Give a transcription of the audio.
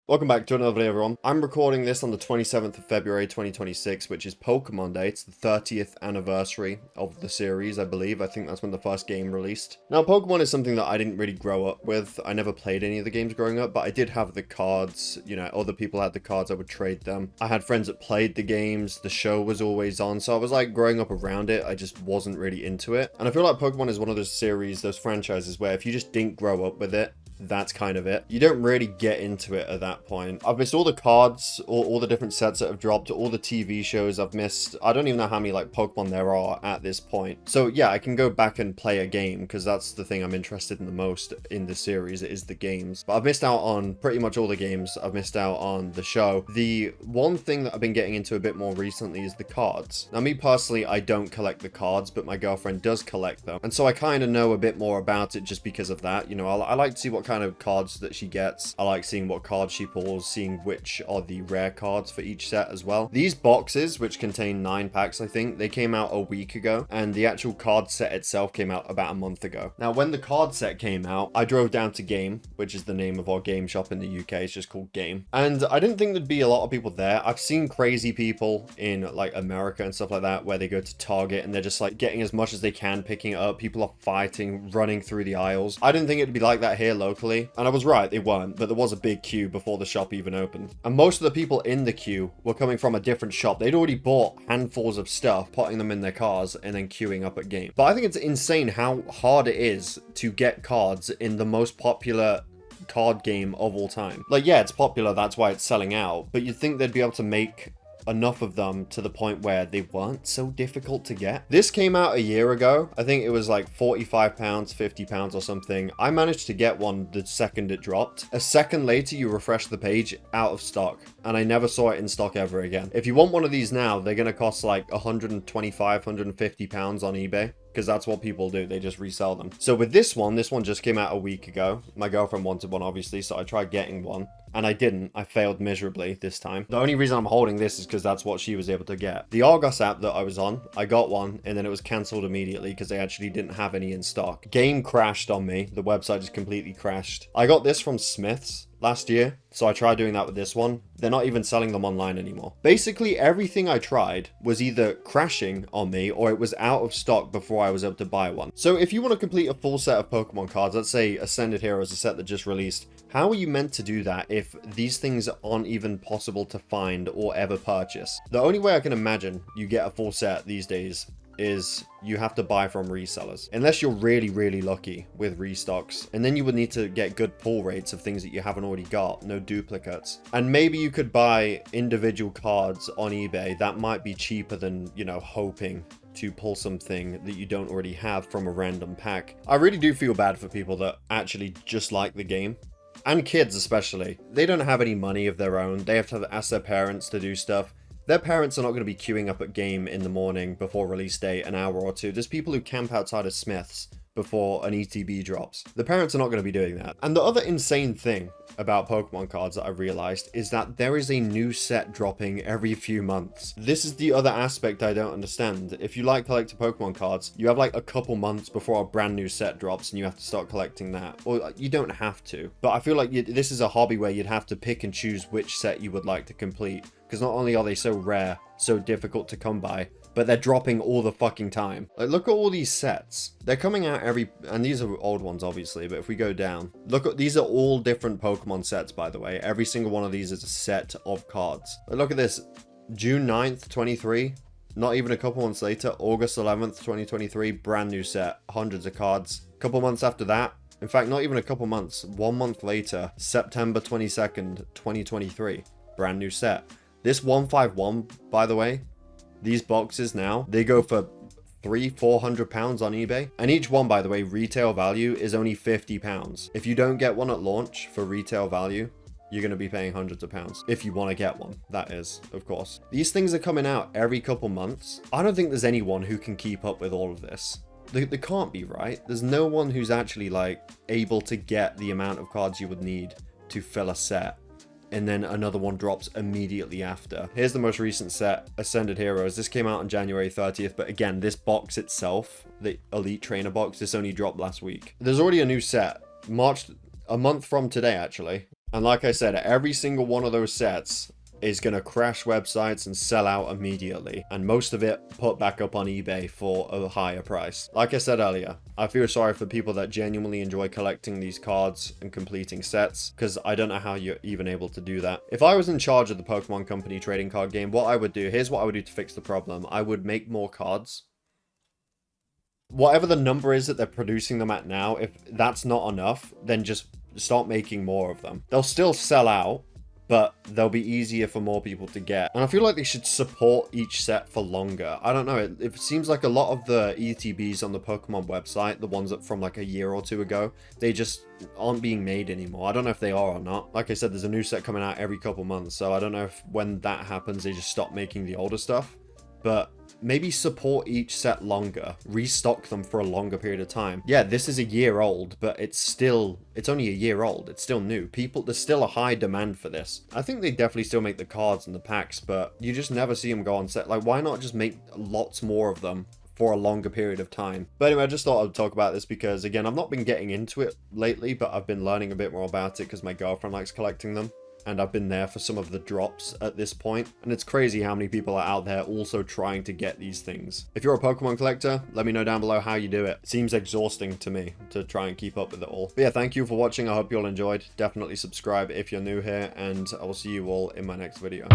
Welcome back to another video, everyone. I'm recording this on the 27th of February 2026, which is Pokemon Day. It's the 30th anniversary of the series, I believe. I think that's when the first game released. Now, Pokemon is something that I didn't really grow up with. I never played any of the games growing up, but I did have the cards. You know, other people had the cards, I would trade them. I had friends that played the games. The show was always on, so I was like growing up around it. I just wasn't really into it. And I feel like Pokemon is one of those series, those franchises where if you just didn't grow up with it, that's kind of it. You don't really get into it at that point. I've missed all the cards, all the different sets that have dropped, all the TV shows I've missed. I don't even know how many like Pokemon there are at this point. So yeah, I can go back and play a game because that's the thing I'm interested in the most in the series is the games. But I've missed out on pretty much all the games. I've missed out on the show. The one thing that I've been getting into a bit more recently is the cards. Now me personally, I don't collect the cards, but my girlfriend does collect them. And so I kind of know a bit more about it just because of that. You know, I like to see what kind of cards that she gets. I like seeing what cards she pulls, seeing which are the rare cards for each set as well. These boxes, which contain 9 packs, I think, they came out a week ago, and the actual card set itself came out about a month ago. Now, when the card set came out, I drove down to Game, which is the name of our game shop in the UK. It's just called Game. And I didn't think there'd be a lot of people there. I've seen crazy people in like America and stuff like that, where they go to Target and they're just like getting as much as they can, picking it up. People are fighting, running through the aisles. I didn't think it'd be like that here locally. And I was right, they weren't, but there was a big queue before the shop even opened. And most of the people in the queue were coming from a different shop. They'd already bought handfuls of stuff, putting them in their cars, and then queuing up at Game. But I think it's insane how hard it is to get cards in the most popular card game of all time. Like, yeah, it's popular, that's why it's selling out, but you'd think they'd be able to make enough of them to the point where they weren't so difficult to get. This came out a year ago. I think it was like £45, £50 or something. I managed to get one the second it dropped. A second later, you refresh the page, out of stock. And I never saw it in stock ever again. If you want one of these now, they're gonna cost like £125, £150 on eBay. Because that's what people do, they just resell them. So with this one just came out a week ago. My girlfriend wanted one, obviously, so I tried getting one. And I didn't. I failed miserably this time. The only reason I'm holding this is because that's what she was able to get. The Argos app that I was on, I got one, and then it was cancelled immediately because they actually didn't have any in stock. Game crashed on me. The website just completely crashed. I got this from Smith's last year, so I tried doing that with this one. They're not even selling them online anymore. Basically, everything I tried was either crashing on me or it was out of stock before I was able to buy one. So if you want to complete a full set of Pokemon cards, let's say Ascended Heroes, a set that just released, how are you meant to do that if these things aren't even possible to find or ever purchase? The only way I can imagine you get a full set these days is you have to buy from resellers, unless you're really lucky with restocks, and then you would need to get good pull rates of things that you haven't already got, no duplicates. And maybe you could buy individual cards on eBay. That might be cheaper than, you know, hoping to pull something that you don't already have from a random pack. I really do feel bad for people that actually just like the game. And kids especially. They don't have any money of their own. They have to ask their parents to do stuff. Their parents are not going to be queuing up at Game in the morning before release day, an hour or two. There's people who camp outside of Smith's before an ETB drops. The parents are not going to be doing that. And the other insane thing about Pokemon cards that I've realized is that there is a new set dropping every few months. This is the other aspect I don't understand. If you like collecting Pokemon cards, you have like a couple months before a brand new set drops and you have to start collecting that. Or you don't have to. But I feel like this is a hobby where you'd have to pick and choose which set you would like to complete. Because not only are they so rare, so difficult to come by, but they're dropping all the fucking time. Like, look at all these sets. They're coming out and these are old ones, obviously, but if we go down, look at, these are all different Pokemon sets, by the way. Every single one of these is a set of cards. But look at this, June 9th, 23, not even a couple months later, August 11th, 2023, brand new set, hundreds of cards. A couple months after that, in fact, not even a couple months, 1 month later, September 22nd, 2023, brand new set. This 151, by the way, these boxes now, they go for £300-400 on eBay. And each one, by the way, retail value is only £50. If you don't get one at launch for retail value, you're going to be paying hundreds of pounds. If you want to get one, that is, of course. These things are coming out every couple months. I don't think there's anyone who can keep up with all of this. They can't be, right? There's no one who's actually like able to get the amount of cards you would need to fill a set. And then another one drops immediately after. Here's the most recent set, Ascended Heroes. This came out on January 30th, but again, this box itself, the Elite Trainer box, this only dropped last week. There's already a new set, a month from today, actually. And like I said, every single one of those sets is going to crash websites and sell out immediately, and most of it put back up on eBay for a higher price. Like I said earlier, I feel sorry for people that genuinely enjoy collecting these cards and completing sets, because I don't know how you're even able to do that. If I was in charge of the Pokemon Company trading card game, what I would do, here's what I would do to fix the problem. I would make more cards. Whatever the number is that they're producing them at now, if that's not enough, then just start making more of them. They'll still sell out, but they'll be easier for more people to get. And I feel like they should support each set for longer. I don't know, it seems like a lot of the ETBs on the Pokemon website, the ones that from like a year or two ago, they just aren't being made anymore. I don't know if they are or not. Like I said, there's a new set coming out every couple months, so I don't know if when that happens, they just stop making the older stuff. But maybe support each set longer, restock them for a longer period of time. Yeah, this is a year old, but it's only a year old. It's still new. There's still a high demand for this. I think they definitely still make the cards and the packs, but you just never see them go on set. Like, why not just make lots more of them for a longer period of time? But anyway, I just thought I'd talk about this because, again, I've not been getting into it lately, but I've been learning a bit more about it because my girlfriend likes collecting them. And I've been there for some of the drops at this point. And it's crazy how many people are out there also trying to get these things. If you're a Pokemon collector, let me know down below how you do it. It seems exhausting to me to try and keep up with it all. But yeah, thank you for watching. I hope you all enjoyed. Definitely subscribe if you're new here, and I will see you all in my next video.